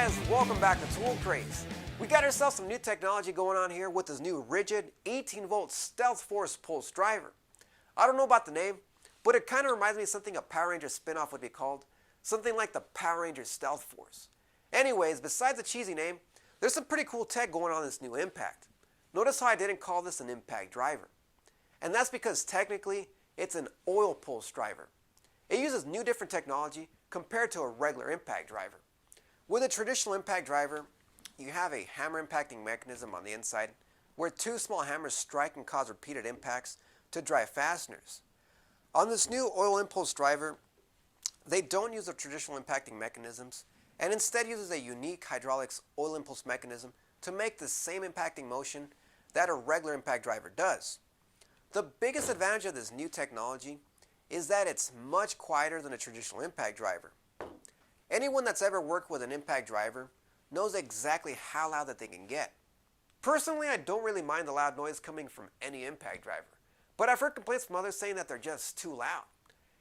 guys, welcome back to Tool Craze. We got ourselves some new technology going on here with this new Ridgid 18V Stealth Force pulse driver. I don't know about the name, but it kind of reminds me of something a Power Ranger spinoff would be called. Something like the Power Ranger Stealth Force. Anyways, besides the cheesy name, there's some pretty cool tech going on in this new impact. Notice how I didn't call this an impact driver. And that's because technically, it's an oil pulse driver. It uses new different technology compared to a regular impact driver. With a traditional impact driver, you have a hammer impacting mechanism on the inside where two small hammers strike and cause repeated impacts to drive fasteners. On this new oil impulse driver, they don't use the traditional impacting mechanisms and instead uses a unique hydraulics oil impulse mechanism to make the same impacting motion that a regular impact driver does. The biggest advantage of this new technology is that it's much quieter than a traditional impact driver. Anyone that's ever worked with an impact driver knows exactly how loud that thing can get. Personally, I don't really mind the loud noise coming from any impact driver, but I've heard complaints from others saying that they're just too loud.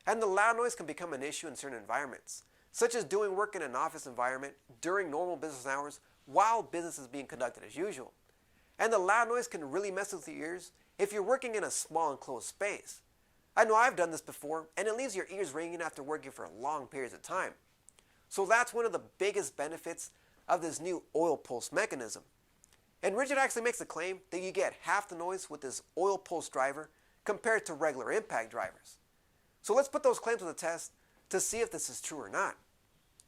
And the loud noise can become an issue in certain environments, such as doing work in an office environment during normal business hours while business is being conducted as usual. And the loud noise can really mess with your ears if you're working in a small enclosed space. I know I've done this before, and it leaves your ears ringing after working for long periods of time. So that's one of the biggest benefits of this new oil pulse mechanism. And Ridgid actually makes the claim that you get half the noise with this oil pulse driver compared to regular impact drivers. So let's put those claims to the test to see if this is true or not.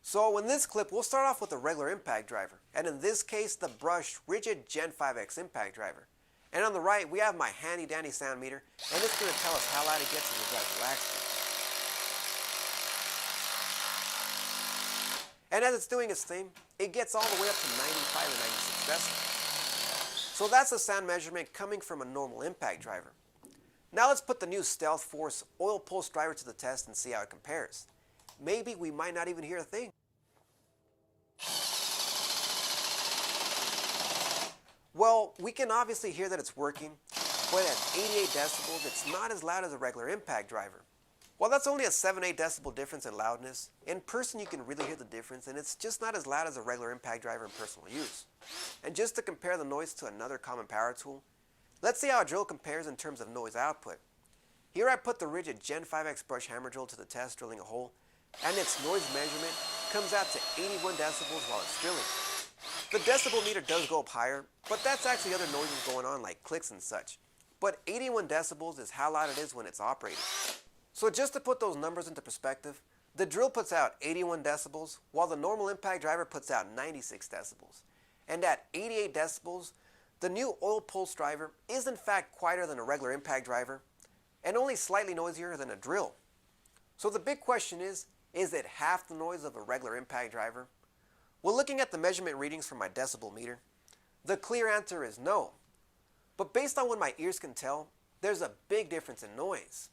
So in this clip, we'll start off with a regular impact driver, and in this case, the brushed Ridgid Gen 5X impact driver. And on the right, we have my handy dandy sound meter, and it's going to tell us how loud it gets as you drive relaxed. And as it's doing its thing, it gets all the way up to 95 or 96 decibels. So that's the sound measurement coming from a normal impact driver. Now let's put the new Stealth Force oil pulse driver to the test and see how it compares. Maybe we might not even hear a thing. Well, we can obviously hear that it's working, but at 88 decibels, it's not as loud as a regular impact driver. While that's only a 7-8 decibel difference in loudness, in person you can really hear the difference, and it's just not as loud as a regular impact driver in personal use. And just to compare the noise to another common power tool, let's see how a drill compares in terms of noise output. Here I put the Ridgid Gen 5X brush hammer drill to the test drilling a hole, and its noise measurement comes out to 81 decibels while it's drilling. The decibel meter does go up higher, but that's actually other noises going on like clicks and such. But 81 decibels is how loud it is when it's operating. So just to put those numbers into perspective, the drill puts out 81 decibels while the normal impact driver puts out 96 decibels. And at 88 decibels, the new oil pulse driver is in fact quieter than a regular impact driver and only slightly noisier than a drill. So the big question is it half the noise of a regular impact driver? Well, looking at the measurement readings from my decibel meter, the clear answer is no. But based on what my ears can tell, there's a big difference in noise.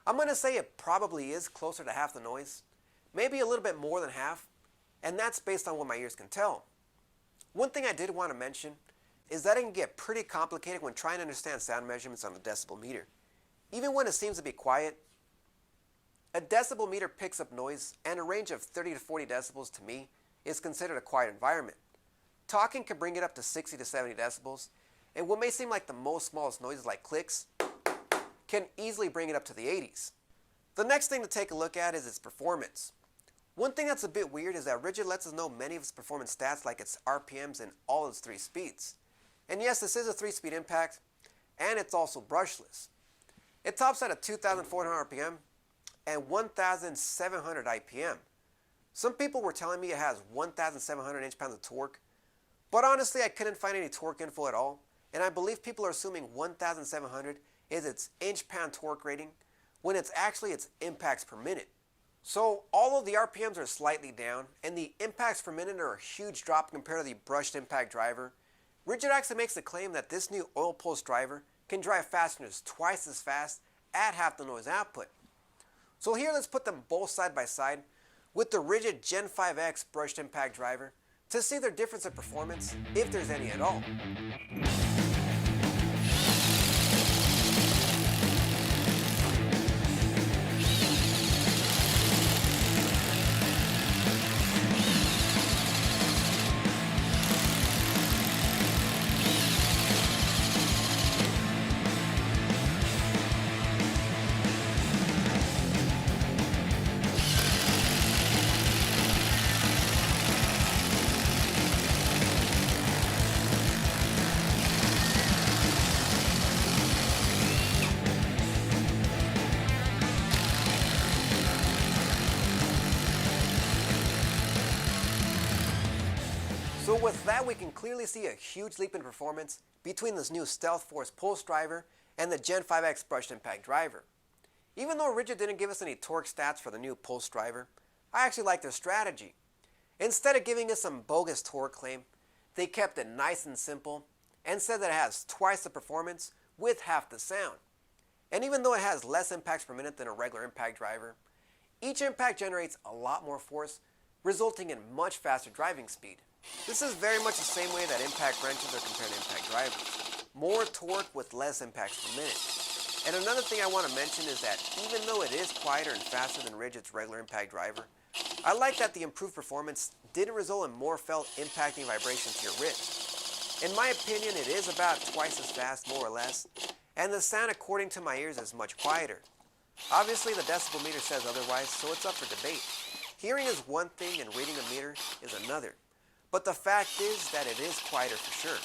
I'm going to say it probably is closer to half the noise, maybe a little bit more than half, and that's based on what my ears can tell. One thing I did want to mention is that it can get pretty complicated when trying to understand sound measurements on a decibel meter. Even when it seems to be quiet, a decibel meter picks up noise, and a range of 30 to 40 decibels to me is considered a quiet environment. Talking can bring it up to 60 to 70 decibels, and what may seem like the most smallest noises like clicks can easily bring it up to the 80s. The next thing to take a look at is its performance. One thing that's a bit weird is that Ridgid lets us know many of its performance stats like its RPMs and all its 3 speeds. And yes, this is a 3-speed impact, and it's also brushless. It tops out at 2,400 RPM and 1,700 IPM. Some people were telling me it has 1,700 inch-pounds of torque, but honestly I couldn't find any torque info at all, and I believe people are assuming 1,700 is its inch-pound torque rating when it's actually its impacts per minute. So all of the RPMs are slightly down, and the impacts per minute are a huge drop compared to the brushed impact driver. Ridgid actually makes the claim that this new oil pulse driver can drive fasteners twice as fast at half the noise output. So here let's put them both side by side with the Ridgid Gen 5X brushed impact driver to see their difference in performance, if there's any at all. So with that, we can clearly see a huge leap in performance between this new Stealth Force pulse driver and the Gen 5X brushed impact driver. Even though Ridgid didn't give us any torque stats for the new pulse driver, I actually like their strategy. Instead of giving us some bogus torque claim, they kept it nice and simple and said that it has twice the performance with half the sound. And even though it has less impacts per minute than a regular impact driver, each impact generates a lot more force, resulting in much faster driving speed. This is very much the same way that impact wrenches are compared to impact drivers. More torque with less impacts per minute. And another thing I want to mention is that even though it is quieter and faster than Ridgid's regular impact driver, I like that the improved performance didn't result in more felt impacting vibration to your wrist. In my opinion, it is about twice as fast, more or less, and the sound according to my ears is much quieter. Obviously the decibel meter says otherwise, so it's up for debate. Hearing is one thing and reading a meter is another, but the fact is that it is quieter for sure.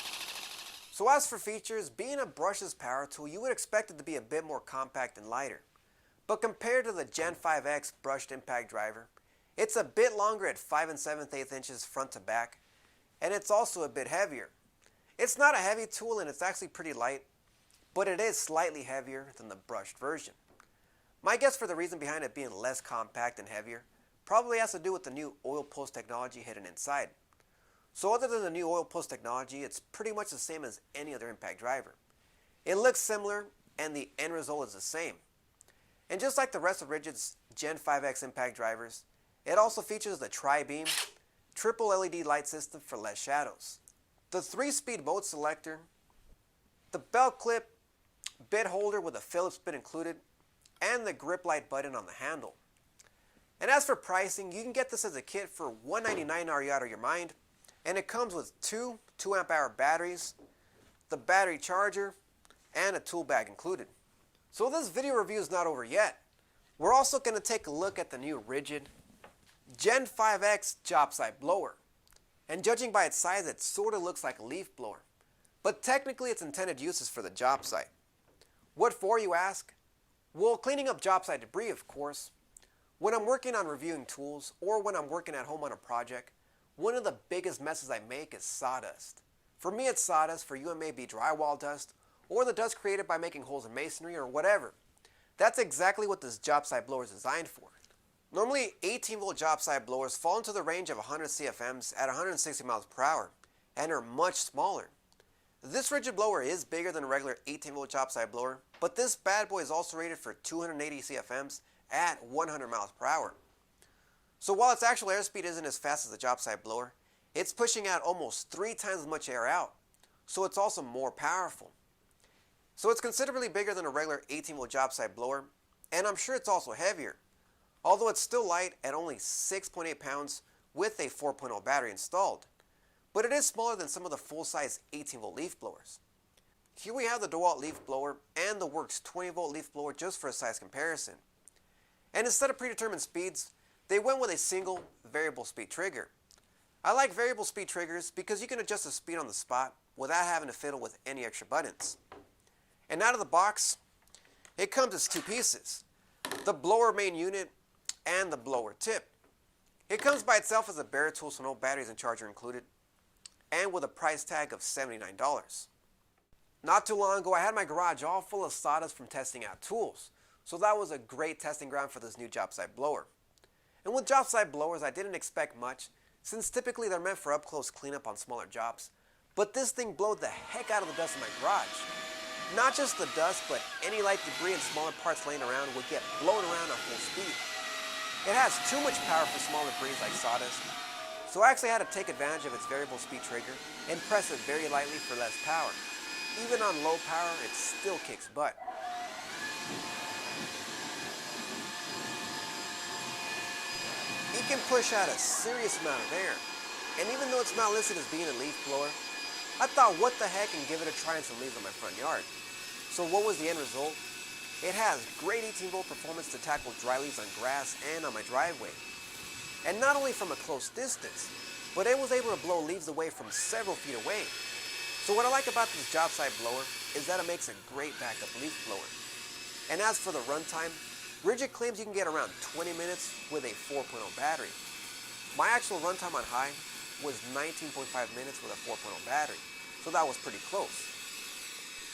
So as for features, being a brushless power tool, you would expect it to be a bit more compact and lighter. But compared to the Gen 5X brushed impact driver, it's a bit longer at 5 7/8 inches front to back, and it's also a bit heavier. It's not a heavy tool and it's actually pretty light, but it is slightly heavier than the brushed version. My guess for the reason behind it being less compact and heavier probably has to do with the new oil pulse technology hidden inside. So other than the new oil pulse technology, it's pretty much the same as any other impact driver. It looks similar and the end result is the same. And just like the rest of Ridgid's Gen 5X impact drivers, it also features the tri-beam, triple LED light system for less shadows, the 3-speed mode selector, the belt clip, bit holder with a Phillips bit included, and the grip light button on the handle. And as for pricing, you can get this as a kit for $199 are you out of your mind, and it comes with two 2-amp-hour batteries, the battery charger, and a tool bag included. So this video review is not over yet. We're also going to take a look at the new Ridgid Gen 5X Jobsite Blower. And judging by its size, it sort of looks like a leaf blower. But technically its intended use is for the job site. What for, you ask? Well, cleaning up job site debris, of course. When I'm working on reviewing tools, or when I'm working at home on a project, one of the biggest messes I make is sawdust. For me it's sawdust, for you it may be drywall dust, or the dust created by making holes in masonry or whatever. That's exactly what this job site blower is designed for. Normally 18-volt job site blowers fall into the range of 100 CFMs at 160 miles per hour and are much smaller. This Ridgid blower is bigger than a regular 18-volt job site blower, but this bad boy is also rated for 280 CFMs at 100 miles per hour. So while its actual airspeed isn't as fast as the job site blower, it's pushing out almost 3 times as much air out, so it's also more powerful. So it's considerably bigger than a regular 18-volt job site blower, and I'm sure it's also heavier, although it's still light at only 6.8 pounds with a 4.0 battery installed. But it is smaller than some of the full-size 18-volt leaf blowers. Here we have the DeWalt leaf blower and the Works 20-volt leaf blower just for a size comparison. And instead of predetermined speeds, they went with a single variable speed trigger. I like variable speed triggers because you can adjust the speed on the spot without having to fiddle with any extra buttons. And out of the box, it comes as 2 pieces, the blower main unit and the blower tip. It comes by itself as a bare tool, so no batteries and charger included, and with a price tag of $79. Not too long ago, I had my garage all full of sawdust from testing out tools, so that was a great testing ground for this new job site blower. And with job site blowers, I didn't expect much, since typically they're meant for up-close cleanup on smaller jobs. But this thing blowed the heck out of the dust in my garage. Not just the dust, but any light debris and smaller parts laying around would get blown around at full speed. It has too much power for small debris like sawdust, so I actually had to take advantage of its variable speed trigger and press it very lightly for less power. Even on low power, it still kicks butt. It can push out a serious amount of air, and even though it's not listed as being a leaf blower, I thought what the heck and give it a try in some leaves on my front yard. So what was the end result? It has great 18-volt performance to tackle dry leaves on grass and on my driveway. And not only from a close distance, but it was able to blow leaves away from several feet away. So what I like about this job site blower is that it makes a great backup leaf blower. And as for the runtime, Ridgid claims you can get around 20 minutes with a 4.0 battery. My actual runtime on high was 19.5 minutes with a 4.0 battery, so that was pretty close.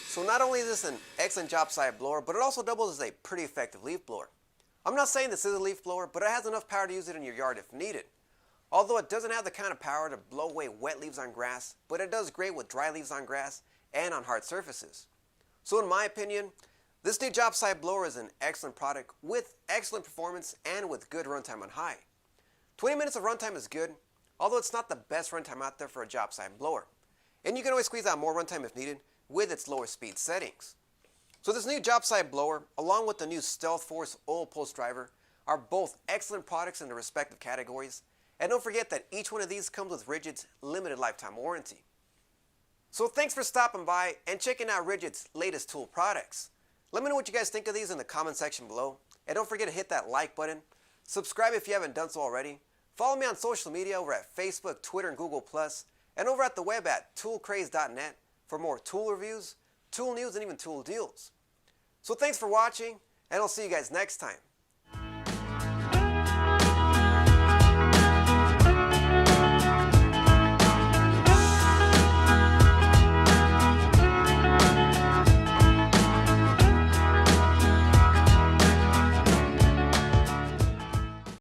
So not only is this an excellent job site blower, but it also doubles as a pretty effective leaf blower. I'm not saying this is a leaf blower, but it has enough power to use it in your yard if needed. Although it doesn't have the kind of power to blow away wet leaves on grass, but it does great with dry leaves on grass and on hard surfaces. So in my opinion, this new job site blower is an excellent product with excellent performance and with good runtime on high. 20 minutes of runtime is good, although it's not the best runtime out there for a job site blower. And you can always squeeze out more runtime if needed with its lower speed settings. So this new job site blower, along with the new Stealth Force oil pulse driver, are both excellent products in their respective categories. And don't forget that each one of these comes with Ridgid's limited lifetime warranty. So thanks for stopping by and checking out Ridgid's latest tool products. Let me know what you guys think of these in the comment section below. And don't forget to hit that like button. Subscribe if you haven't done so already. Follow me on social media over at Facebook, Twitter, and Google+, and over at the web at toolcraze.net for more tool reviews, tool news, and even tool deals. So thanks for watching, and I'll see you guys next time.